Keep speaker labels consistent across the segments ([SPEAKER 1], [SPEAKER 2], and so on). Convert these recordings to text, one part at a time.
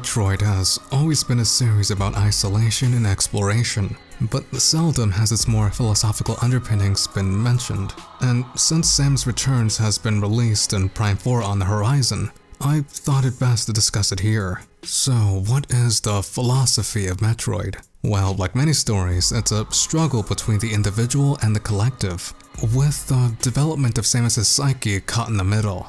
[SPEAKER 1] Metroid has always been a series about isolation and exploration, but seldom has its more philosophical underpinnings been mentioned. And since Samus Returns has been released and Prime 4 on the horizon, I thought it best to discuss it here. So, what is the philosophy of Metroid? Well, like many stories, it's a struggle between the individual and the collective, with the development of Samus' psyche caught in the middle.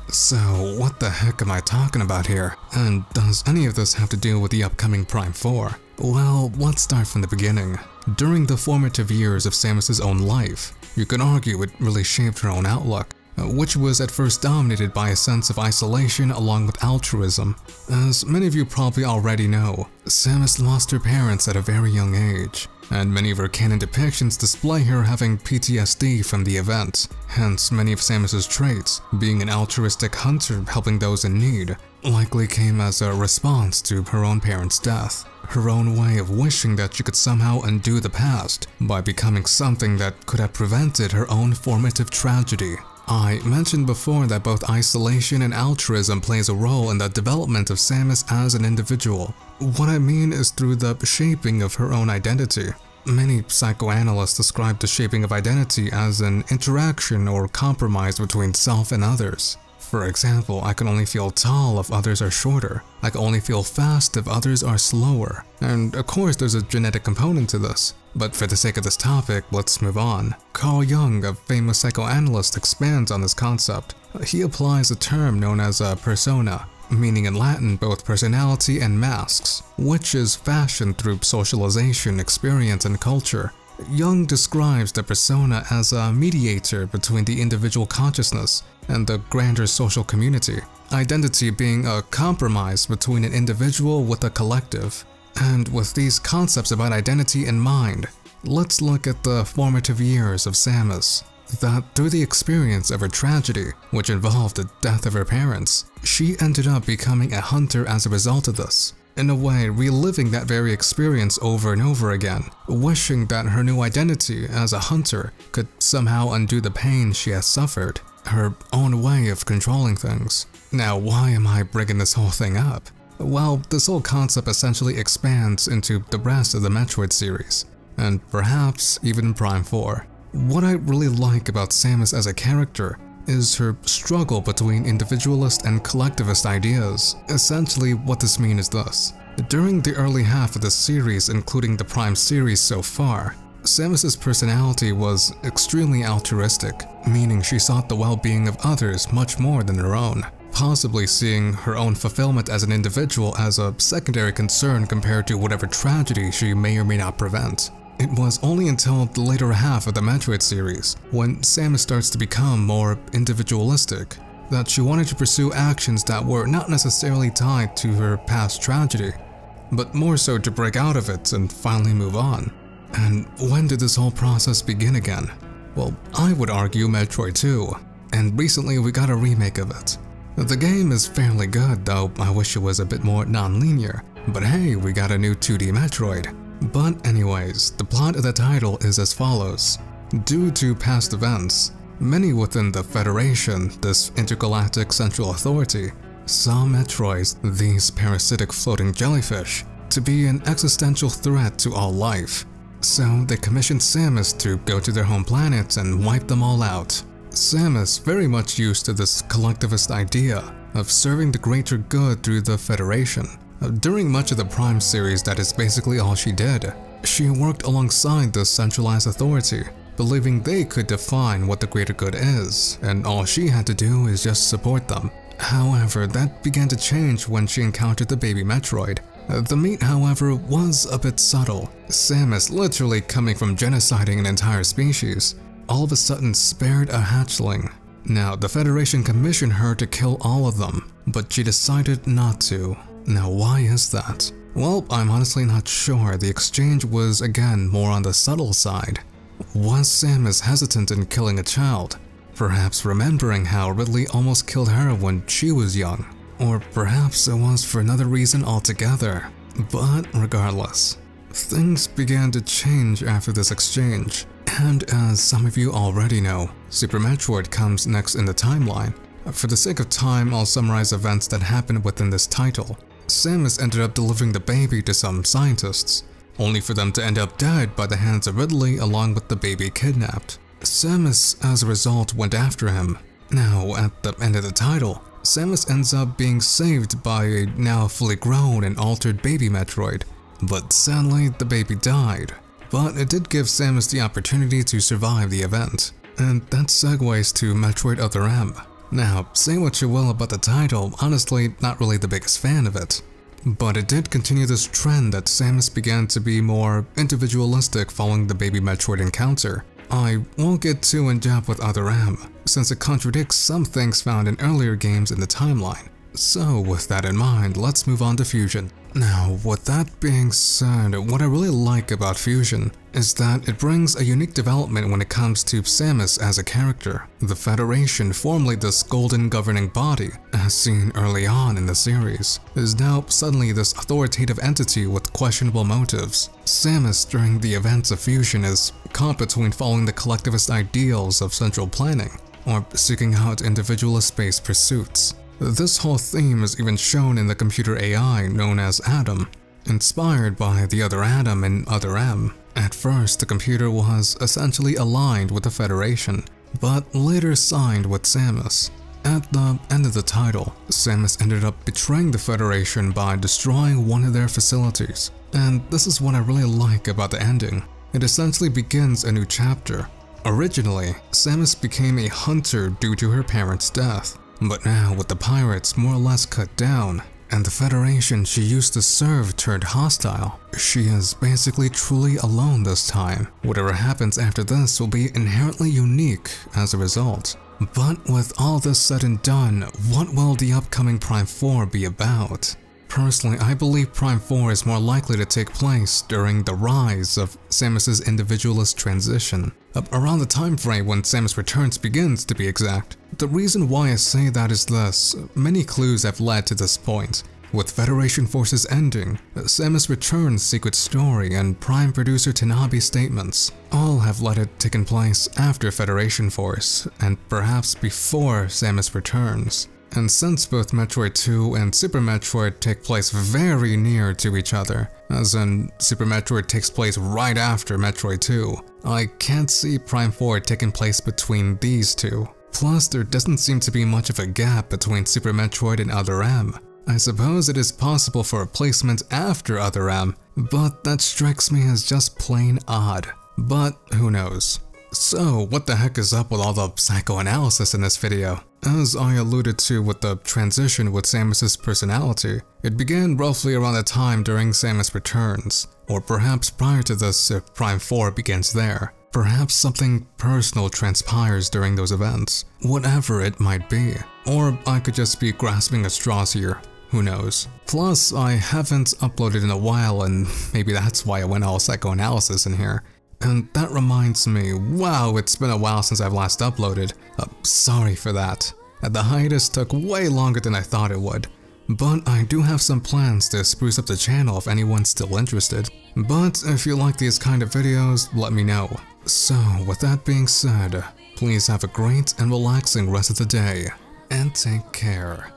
[SPEAKER 1] So, what the heck am I talking about here? And does any of this have to do with the upcoming Prime 4? Well, let's start from the beginning. During the formative years of Samus' own life, you could argue it really shaped her own outlook, which was at first dominated by a sense of isolation along with altruism. As many of you probably already know, Samus lost her parents at a very young age, and many of her canon depictions display her having PTSD from the event. Hence, many of Samus's traits, being an altruistic hunter helping those in need, likely came as a response to her own parents' death. Her own way of wishing that she could somehow undo the past by becoming something that could have prevented her own formative tragedy. I mentioned before that both isolation and altruism plays a role in the development of Samus as an individual. What I mean is through the shaping of her own identity. Many psychoanalysts describe the shaping of identity as an interaction or compromise between self and others. For example, I can only feel tall if others are shorter. I can only feel fast if others are slower. And of course there's a genetic component to this. But for the sake of this topic, let's move on. Carl Jung, a famous psychoanalyst, expands on this concept. He applies a term known as a persona, meaning in Latin both personality and masks, which is fashioned through socialization, experience, and culture. Jung describes the persona as a mediator between the individual consciousness and the grander social community, identity being a compromise between an individual with a collective. And with these concepts about identity in mind, let's look at the formative years of Samus. That through the experience of her tragedy, which involved the death of her parents, she ended up becoming a hunter as a result of this. In a way, reliving that very experience over and over again, wishing that her new identity as a hunter could somehow undo the pain she has suffered, her own way of controlling things. Now, why am I bringing this whole thing up? Well, this whole concept essentially expands into the rest of the Metroid series, and perhaps even Prime 4. What I really like about Samus as a character is her struggle between individualist and collectivist ideas. Essentially, what this means is this. During the early half of the series, including the Prime series so far, Samus's personality was extremely altruistic, meaning she sought the well-being of others much more than her own, possibly seeing her own fulfillment as an individual as a secondary concern compared to whatever tragedy she may or may not prevent. It was only until the later half of the Metroid series, when Samus starts to become more individualistic, that she wanted to pursue actions that were not necessarily tied to her past tragedy, but more so to break out of it and finally move on. And when did this whole process begin again? Well, I would argue Metroid 2, and recently we got a remake of it. The game is fairly good, though I wish it was a bit more non-linear, but hey, we got a new 2D Metroid. But anyways, the plot of the title is as follows. Due to past events, many within the Federation, this intergalactic central authority, saw Metroids, these parasitic floating jellyfish, to be an existential threat to all life. So they commissioned Samus to go to their home planet and wipe them all out. Samus, very much used to this collectivist idea of serving the greater good through the Federation. During much of the Prime series, that is basically all she did. She worked alongside the centralized authority, believing they could define what the greater good is, and all she had to do is just support them. However, that began to change when she encountered the baby Metroid. The meat, however, was a bit subtle. Samus, literally coming from genociding an entire species, all of a sudden spared a hatchling. Now, the Federation commissioned her to kill all of them, but she decided not to. Now, why is that? Well, I'm honestly not sure. The exchange was, again, more on the subtle side. Was Samus hesitant in killing a child? Perhaps remembering how Ridley almost killed her when she was young? Or perhaps it was for another reason altogether. But regardless, things began to change after this exchange. And as some of you already know, Super Metroid comes next in the timeline. For the sake of time, I'll summarize events that happened within this title. Samus ended up delivering the baby to some scientists, only for them to end up dead by the hands of Ridley along with the baby kidnapped. Samus, as a result, went after him. Now, at the end of the title, Samus ends up being saved by a now fully grown and altered baby Metroid, but sadly the baby died. But it did give Samus the opportunity to survive the event, and that segues to Metroid Other M. Now, say what you will about the title, honestly not really the biggest fan of it. But it did continue this trend that Samus began to be more individualistic following the baby Metroid encounter. I won't get too in-depth with Other M, since it contradicts some things found in earlier games in the timeline. So with that in mind, let's move on to Fusion. Now, with that being said, what I really like about Fusion is that it brings a unique development when it comes to Samus as a character. The Federation, formerly this golden governing body, as seen early on in the series, is now suddenly this authoritative entity with questionable motives. Samus, during the events of Fusion, is caught between following the collectivist ideals of central planning or seeking out individualist-based pursuits. This whole theme is even shown in the computer AI known as Adam, inspired by the other Adam in Other M. At first, the computer was essentially aligned with the Federation, but later signed with Samus. At the end of the title, Samus ended up betraying the Federation by destroying one of their facilities. And this is what I really like about the ending. It essentially begins a new chapter. Originally, Samus became a hunter due to her parents' death. But now, with the pirates more or less cut down, and the Federation she used to serve turned hostile, she is basically truly alone this time. Whatever happens after this will be inherently unique as a result. But with all this said and done, what will the upcoming Prime 4 be about? Personally, I believe Prime 4 is more likely to take place during the rise of Samus's individualist transition, around the time frame when Samus Returns begins, to be exact. The reason why I say that is this: many clues have led to this point. With Federation forces ending, Samus Returns' secret story, and Prime producer Tanabe's statements, all have led it taken place after Federation Force, and perhaps before Samus Returns. And since both Metroid 2 and Super Metroid take place very near to each other, as in Super Metroid takes place right after Metroid 2, I can't see Prime 4 taking place between these two. Plus, there doesn't seem to be much of a gap between Super Metroid and Other M. I suppose it is possible for a placement after Other M, but that strikes me as just plain odd. But who knows? So, what the heck is up with all the psychoanalysis in this video? As I alluded to with the transition with Samus's personality, it began roughly around the time during Samus Returns, or perhaps prior to this if Prime 4 begins there. Perhaps something personal transpires during those events, whatever it might be. Or I could just be grasping at straws here, who knows. Plus, I haven't uploaded in a while, and maybe that's why I went all psychoanalysis in here. And that reminds me, wow, it's been a while since I've last uploaded. Sorry for that. The hiatus took way longer than I thought it would. But I do have some plans to spruce up the channel if anyone's still interested. But if you like these kind of videos, let me know. So, with that being said, please have a great and relaxing rest of the day, and take care.